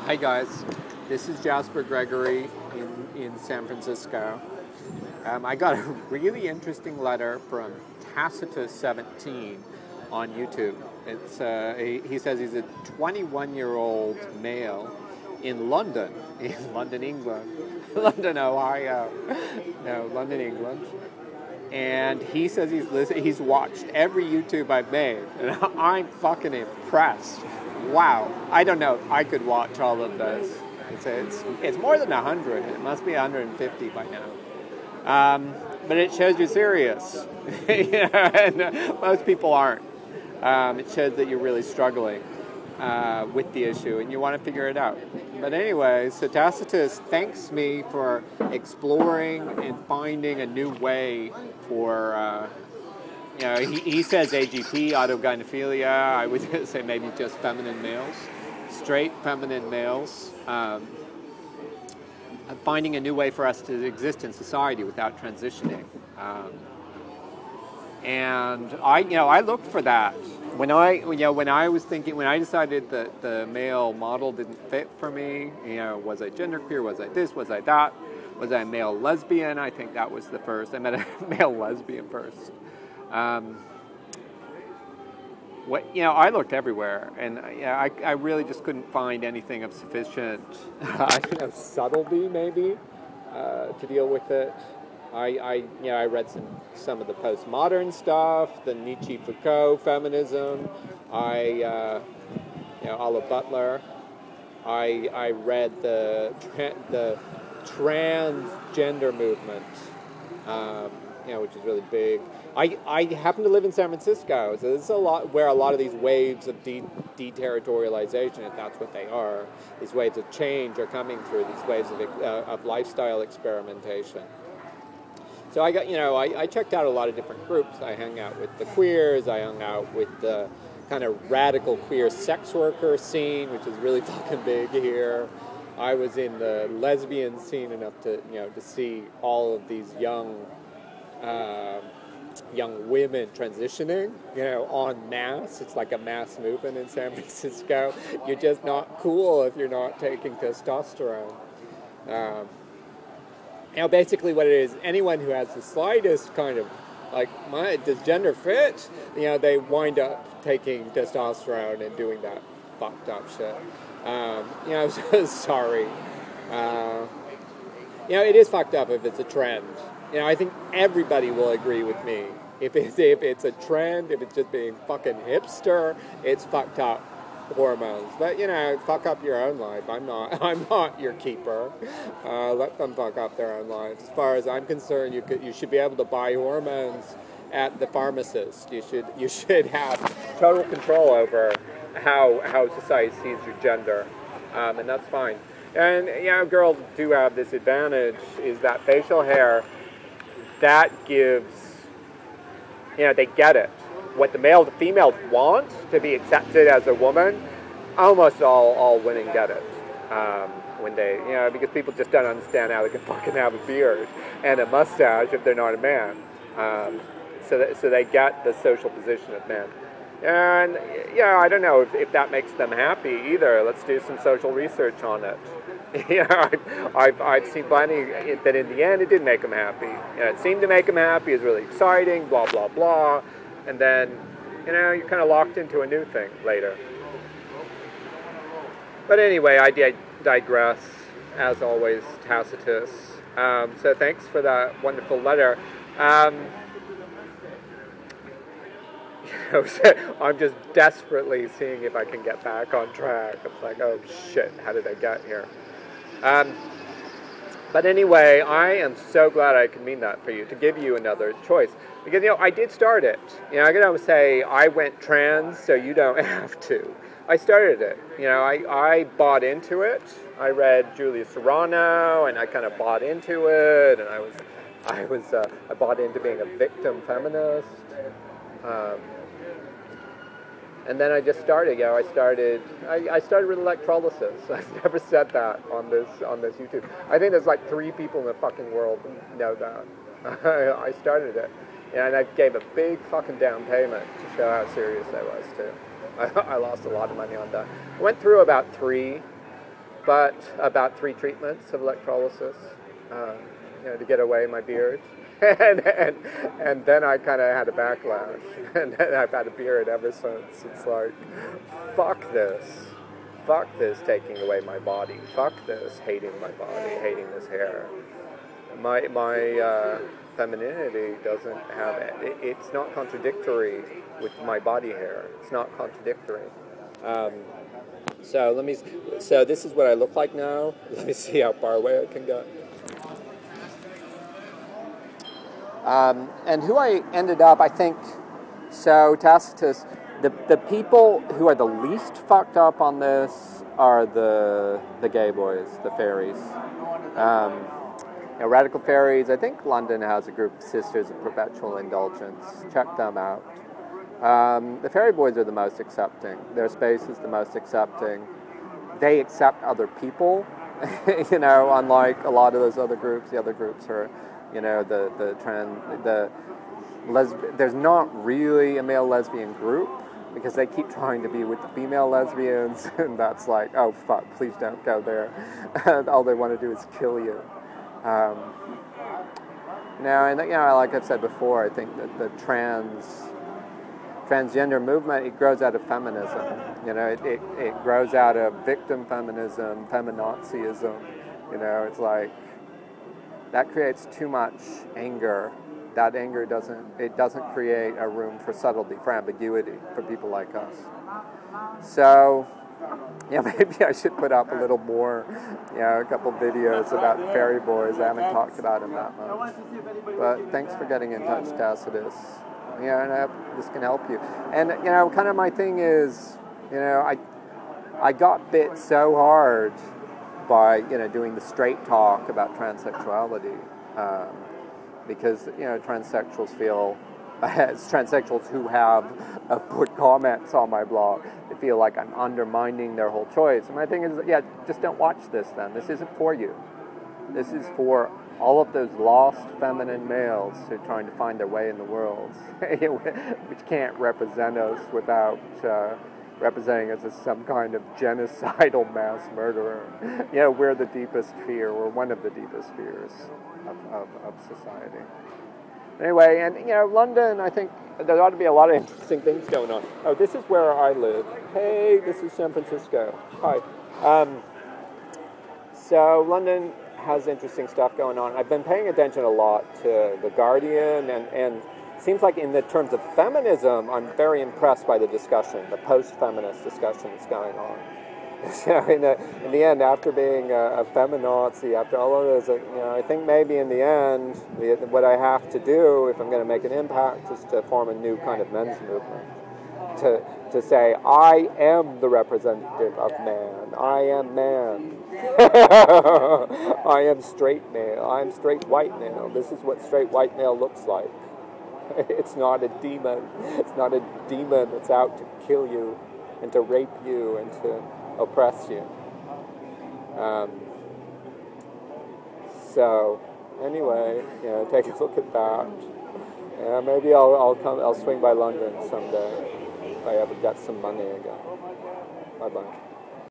Hi guys, this is Jasper Gregory in San Francisco. I got a really interesting letter from Tacitus 17 on YouTube. He says he's a 21-year-old male in London, England, London, Ohio, no, London, England. And he says he's watched every YouTube I've made, and I'm fucking impressed. Wow, I don't know if I could watch all of those. It's more than 100. It must be 150 by now. But it shows you're serious. And most people aren't. It shows that you're really struggling with the issue and you want to figure it out. But anyway, so Tacitus thanks me for exploring and finding a new way for, he says AGP, autogynephiliac. I would say maybe just feminine males, straight feminine males, finding a new way for us to exist in society without transitioning. And I looked for that. When I decided that the male model didn't fit for me, was I genderqueer, was I this, was I that, was I a male lesbian? I think that was the first. I met a male lesbian first. I looked everywhere, and I really just couldn't find anything of sufficient, subtlety maybe, to deal with it. I read some of the postmodern stuff, the Nietzsche Foucault feminism. A la Butler. I read the transgender movement, which is really big. I happen to live in San Francisco, so this is where a lot of these waves of deterritorialization, if that's what they are, these waves of change are coming through, these waves of lifestyle experimentation. So I checked out a lot of different groups. I hung out with the queers. I hung out with the kind of radical queer sex worker scene, which is really fucking big here. I was in the lesbian scene enough to see all of these young women transitioning, en masse. It's like a mass movement in San Francisco. You're just not cool if you're not taking testosterone. Basically what it is, anyone who has the slightest kind of, does gender fit? They wind up taking testosterone and doing that fucked up shit. I'm so sorry. It is fucked up if it's a trend. I think everybody will agree with me. If it's a trend, if it's just being fucking hipster, it's fucked up hormones. But fuck up your own life. I'm not your keeper. Let them fuck up their own lives. As far as I'm concerned, you should be able to buy hormones at the pharmacist. You should have total control over how society sees your gender, and that's fine. And girls do have this advantage, is that facial hair that gives, they get it. What the females want to be accepted as a woman, almost all women get it. When they, because people just don't understand how they can fucking have a beard and a mustache if they're not a man. So they get the social position of men. And, I don't know if that makes them happy either. Let's do some social research on it. I've seen plenty that in the end it didn't make them happy. It seemed to make them happy, it's really exciting, blah, blah, blah. And then, you're kind of locked into a new thing later. But anyway, I digress, as always, Tacitus. So thanks for that wonderful letter. I'm just desperately seeing if I can get back on track. I'm like, oh shit, how did I get here? But anyway, I am so glad I can mean that for you, to give you another choice. Because, I did start it. I can always say, I went trans, so you don't have to. I started it. I bought into it. I read Julia Serrano, and I kind of bought into it, and I bought into being a victim feminist. And then I just started. I started with electrolysis. I've never said that on this YouTube. I think there's like 3 people in the fucking world who know that. I started it, and I gave a big fucking down payment to show how serious I was too. I lost a lot of money on that. I went through about 3 but about 3 treatments of electrolysis, to get away my beard. and then I kind of had a backlash, and then I've had a beard ever since. It's like, fuck this taking away my body, fuck this hating my body, hating this hair. My femininity doesn't have it. It's not contradictory with my body hair. It's not contradictory. So this is what I look like now. Let me see how far away I can go. And who I ended up, I think, so Tacitus, the people who are the least fucked up on this are the gay boys, the fairies. Radical fairies, I think London has a group of Sisters of Perpetual Indulgence. Check them out. The fairy boys are the most accepting. Their space is the most accepting. They accept other people, unlike a lot of those other groups. The other groups are, there's not really a male lesbian group because they keep trying to be with the female lesbians, and that's like, oh fuck, please don't go there. All they want to do is kill you. Like I've said before, I think that the transgender movement, it grows out of feminism. It grows out of victim feminism, feminazism. It's like, that creates too much anger. That anger doesn't create a room for subtlety, for ambiguity, for people like us. So, maybe I should put up a little more, a couple videos about the fairy boys. I haven't talked about them that much. But thanks for getting in touch, Tacitus. And I hope this can help you. And, kind of my thing is, I got bit so hard by, doing the straight talk about transsexuality, because, transsexuals feel, as transsexuals who have put comments on my blog, they feel like I'm undermining their whole choice. And my thing is, just don't watch this then. This isn't for you. This is for all of those lost feminine males who are trying to find their way in the world, which can't represent us without representing us as some kind of genocidal mass murderer. We're the deepest fear. We're one of the deepest fears of society. Anyway, and London, I think there ought to be a lot of interesting things going on. Oh, this is where I live. Hey, this is San Francisco. Hi. So London has interesting stuff going on. I've been paying attention a lot to The Guardian, and seems like in the terms of feminism, I'm very impressed by the discussion, the post-feminist discussion that's going on. So in the end, after being a feminazi, after all of this, I think maybe in the end, what I have to do if I'm going to make an impact is to form a new kind of men's movement. To say, I am the representative of man. I am man. I am straight male. I am straight white male. This is what straight white male looks like. It's not a demon. It's not a demon that's out to kill you and to rape you and to oppress you. So anyway, take a look at that. Maybe I'll swing by London someday if I ever get some money again. Bye bye.